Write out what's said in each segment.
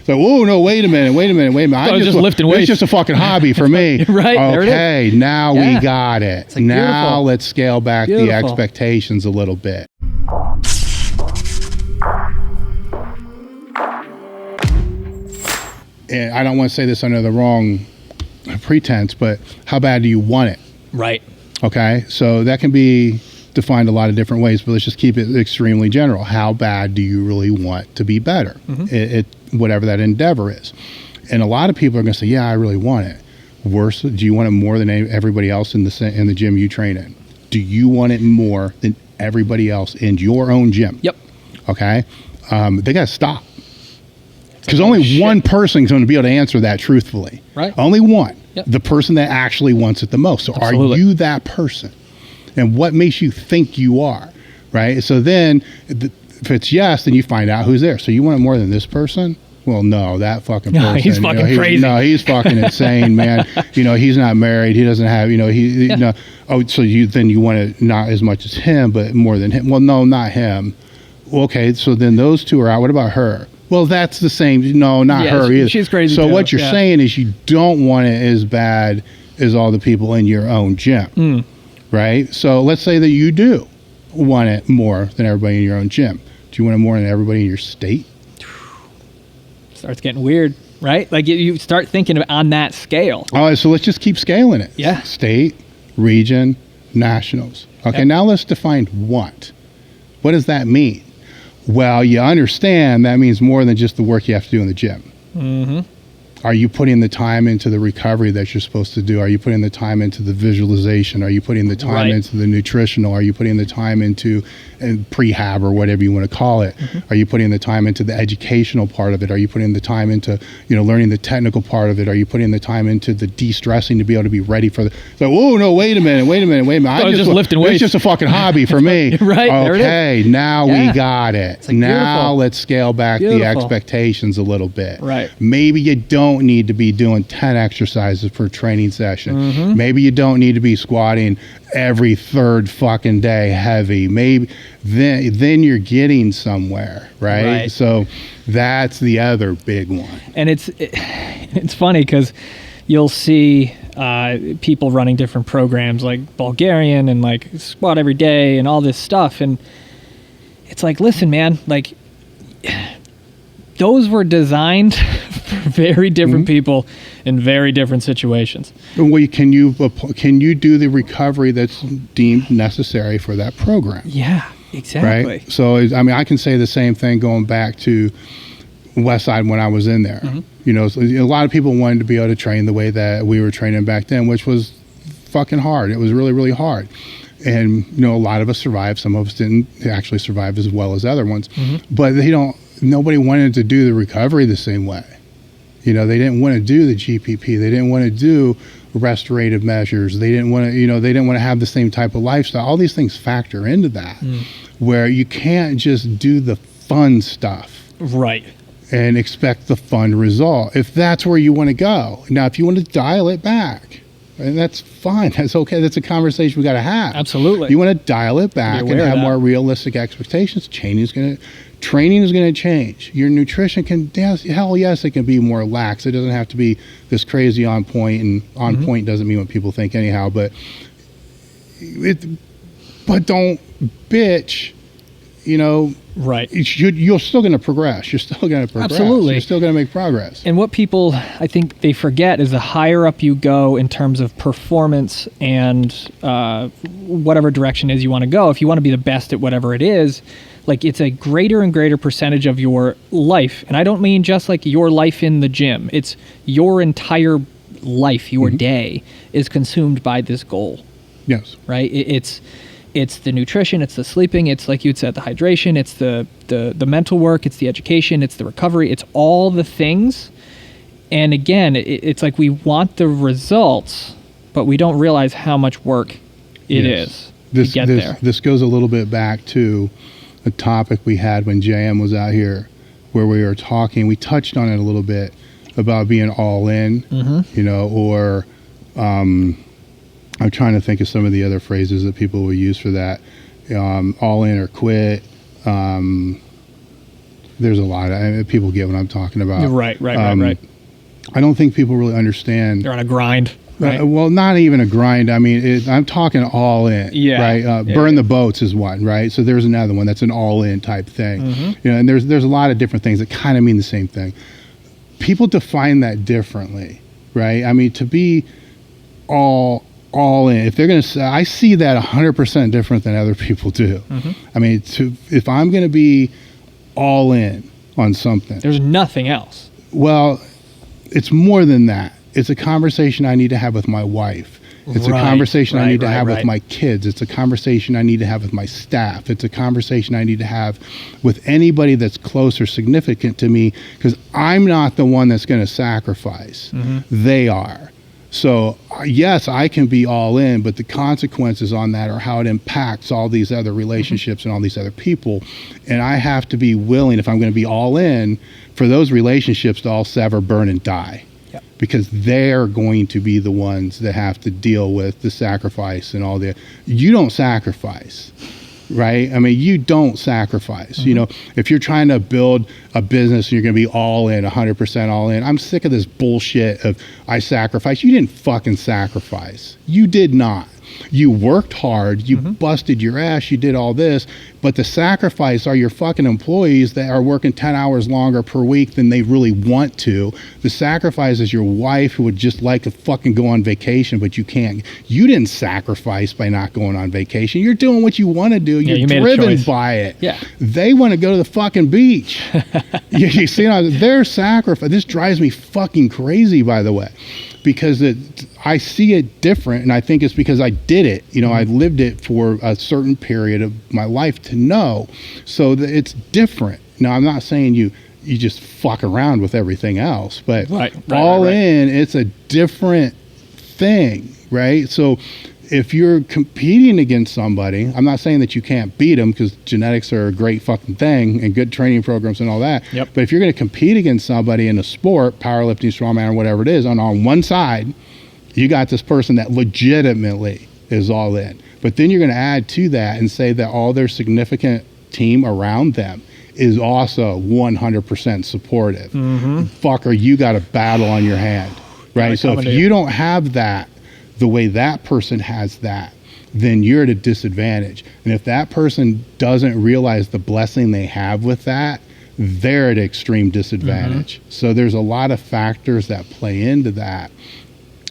So, oh no, wait a minute. I was just lifting weights. It's just a fucking hobby for me. Right. Okay, now we got it. It's like, now beautiful. let's scale back the expectations a little bit. And I don't want to say this under the wrong pretense, but how bad do you want it? Right. Okay, so that can be defined a lot of different ways, but let's just keep it extremely general. How bad do you really want to be better? Whatever that endeavor is. And a lot of people are going to say, yeah, I really want it. Worse, do you want it more than everybody else in the gym you train in? Do you want it more than everybody else in your own gym? Yep. Okay, they got to stop. Because only one person is going to be able to answer that truthfully. Right. Only one. Yep. The person that actually wants it the most. So Absolutely. Are you that person? And what makes you think you are? Right. So then if it's yes, then you find out who's there. So you want it more than this person? Well, no, that fucking person. He's fucking crazy. No, he's fucking insane, man. He's not married. He doesn't have, so you want it not as much as him, but more than him. Well, no, not him. Well, okay. So then those two are out. What about her? Well, that's the same. No, not her either. She's crazy. So too. what you're saying is you don't want it as bad as all the people in your own gym, right? So let's say that you do want it more than everybody in your own gym. Do you want it more than everybody in your state? Starts getting weird, right? Like you start thinking on that scale. All right, so let's just keep scaling it. Yeah. State, region, nationals. Okay, Now let's define want. What does that mean? Well, you understand that means more than just the work you have to do in the gym. Mm-hmm. Are you putting the time into the recovery that you're supposed to do? Are you putting the time into the visualization? Are you putting the time into the nutritional? Are you putting the time into prehab or whatever you want to call it? Are you putting the time into the educational part of it? Are you putting the time into learning the technical part of it? Are you putting the time into the de-stressing to be able to be ready for the? So, oh no, wait a minute. I was just lifting weights. It's just a fucking hobby for me. Right. Okay, now we got it. Like, now beautiful. let's scale back the expectations a little bit. Right. Maybe you don't need to be doing 10 exercises per training session. Maybe you don't need to be squatting every third fucking day heavy. Maybe then you're getting somewhere, right? So that's the other big one. And it's funny because you'll see people running different programs like Bulgarian and like squat every day and all this stuff, and it's like, listen, man, like those were designed for very different people in very different situations. Well, can you do the recovery that's deemed necessary for that program? Yeah, exactly. Right. So I can say the same thing going back to Westside when I was in there. So a lot of people wanted to be able to train the way that we were training back then, which was fucking hard. It was really, really hard. And a lot of us survived. Some of us didn't actually survive as well as other ones. But nobody wanted to do the recovery the same way. They didn't want to do the GPP. They didn't want to do restorative measures. They didn't want to, they didn't want to have the same type of lifestyle. All these things factor into that, where you can't just do the fun stuff. Right. And expect the fun result. If that's where you want to go. Now, if you want to dial it back, and that's fine. That's okay. That's a conversation we got to have. Absolutely. You want to dial it back and have more realistic expectations. Training is going to change. Your nutrition can, yes, it can be more lax. It doesn't have to be this crazy on point, and on point doesn't mean what people think anyhow. But don't bitch. Right. You're still going to progress. You're still going to progress. Absolutely. You're still going to make progress. And what people, I think they forget is the higher up you go in terms of performance and whatever direction is you want to go, if you want to be the best at whatever it is, like it's a greater and greater percentage of your life. And I don't mean just like your life in the gym. It's your entire life, your day is consumed by this goal. Yes. Right? It's the nutrition, it's the sleeping, it's like you'd said, the hydration, it's the mental work, it's the education, it's the recovery, it's all the things. And again, it's like we want the results, but we don't realize how much work it is to get there. This goes a little bit back to a topic we had when JM was out here, where we were talking, we touched on it a little bit about being all in, or I'm trying to think of some of the other phrases that people will use for that. All in or quit. There's a lot of people get what I'm talking about. Right. I don't think people really understand. They're on a grind. Right. Well, not even a grind. I mean, I'm talking all in. Yeah. Right. Burn the boats is one. Right. So there's another one that's an all in type thing. Mm-hmm. And there's a lot of different things that kind of mean the same thing. People define that differently. Right. I mean, to be all in, if they're going to say, I see that 100% different than other people do. Mm-hmm. I mean, if I'm going to be all in on something, there's nothing else. Well, it's more than that. It's a conversation I need to have with my wife. It's a conversation I need to have with my kids. It's a conversation I need to have with my staff. It's a conversation I need to have with anybody that's close or significant to me, because I'm not the one that's going to sacrifice. Mm-hmm. They are. So, yes, I can be all in, but the consequences on that are how it impacts all these other relationships mm-hmm. and all these other people. And I have to be willing, if I'm going to be all in, for those relationships to all sever, burn, and die. Yep. Because they're going to be the ones that have to deal with the sacrifice and all the... You don't sacrifice. Right? I mean, you don't sacrifice. Mm-hmm. You know, if you're trying to build a business and you're going to be all in, 100% all in, I'm sick of this bullshit of I sacrifice. You didn't fucking sacrifice. You did not. You worked hard. You mm-hmm. busted your ass. You did all this. But the sacrifice are your fucking employees that are working 10 hours longer per week than they really want to. The sacrifice is your wife who would just like to fucking go on vacation, but you can't. You didn't sacrifice by not going on vacation. You're doing what you want to do. You're driven by it. Yeah. They want to go to the fucking beach. you see, their sacrifice. This drives me fucking crazy, by the way, because I see it different, and I think it's because I did it. You know, I lived it for a certain period of my life to know. So it's different. Now, I'm not saying you just fuck around with everything else, but all in, it's a different thing, right? So if you're competing against somebody, I'm not saying that you can't beat them, because genetics are a great fucking thing and good training programs and all that. Yep. But if you're going to compete against somebody in a sport, powerlifting, strongman, or whatever it is, on one side, you got this person that legitimately is all in. But then you're going to add to that and say that all their significant team around them is also 100% supportive. Mm-hmm. Fucker, you got a battle on your hand, right? So if you don't have that the way that person has that, then you're at a disadvantage. And if that person doesn't realize the blessing they have with that, they're at extreme disadvantage. Mm-hmm. So there's a lot of factors that play into that,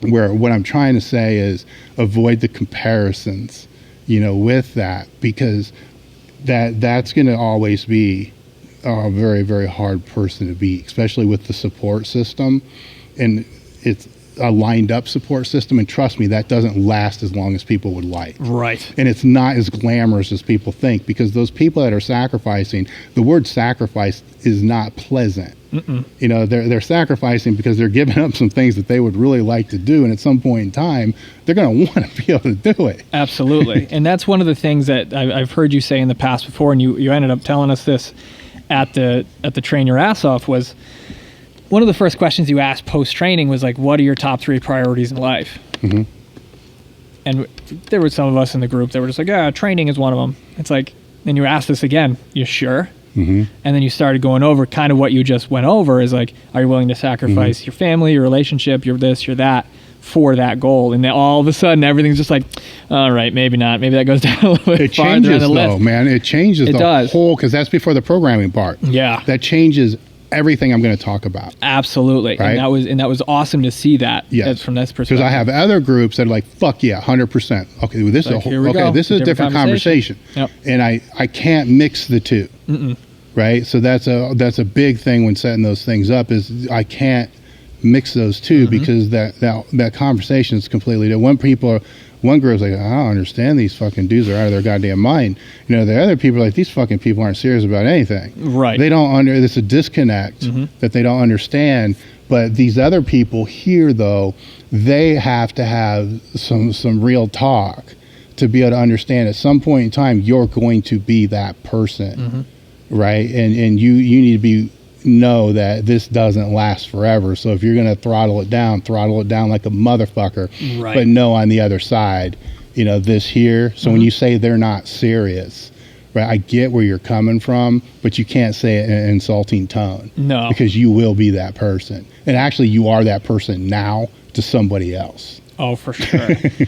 where what I'm trying to say is avoid the comparisons, you know, with that, because that's going to always be a very, very hard person to beat, especially with the support system. And it's a lined up support system, and trust me, that doesn't last as long as people would like. Right. And it's not as glamorous as people think, because those people that are sacrificing, the word sacrifice is not pleasant. Mm-mm. You know, they're sacrificing because they're giving up some things that they would really like to do, and at some point in time, they're going to want to be able to do it. Absolutely. And that's one of the things that I've heard you say in the past before, and you ended up telling us this at the Train Your Ass Off, was one of the first questions you asked post-training was like, what are your top 3 priorities in life? Mm-hmm. And there were some of us in the group that were just like, training is one of them. It's like, then you asked this again, you sure? Mm-hmm. And then you started going over kind of what you just went over, is like, are you willing to sacrifice mm-hmm. your family, your relationship, your this, your that, for that goal? And then all of a sudden, everything's just like, all right, maybe not. Maybe that goes down a little bit farther on the list. It changes, though, man. It changes the whole, because that's before the programming part. Yeah. That changes everything I'm going to talk about. Absolutely. Right? And that was awesome to see that from this perspective. Because I have other groups that are like, fuck yeah, 100%. Okay, this is a different conversation. Yep. And I can't mix the two. Mm-mm. Right? So that's a big thing when setting those things up, is I can't mix those two, mm-hmm. because that conversation is completely different. One group's like, I don't understand, these fucking dudes are out of their goddamn mind. You know, the other people are like, these fucking people aren't serious about anything. Right. They don't there's a disconnect mm-hmm. that they don't understand. But these other people here, though, they have to have some real talk to be able to understand at some point in time you're going to be that person. Mm-hmm. Right? And you need to know that this doesn't last forever. So if you're going to throttle it down like a motherfucker. Right. But no, on the other side, you know, this here. So mm-hmm. when you say they're not serious, right? I get where you're coming from, but you can't say it in an insulting tone. No. Because you will be that person. And actually, you are that person now to somebody else. Oh, for sure.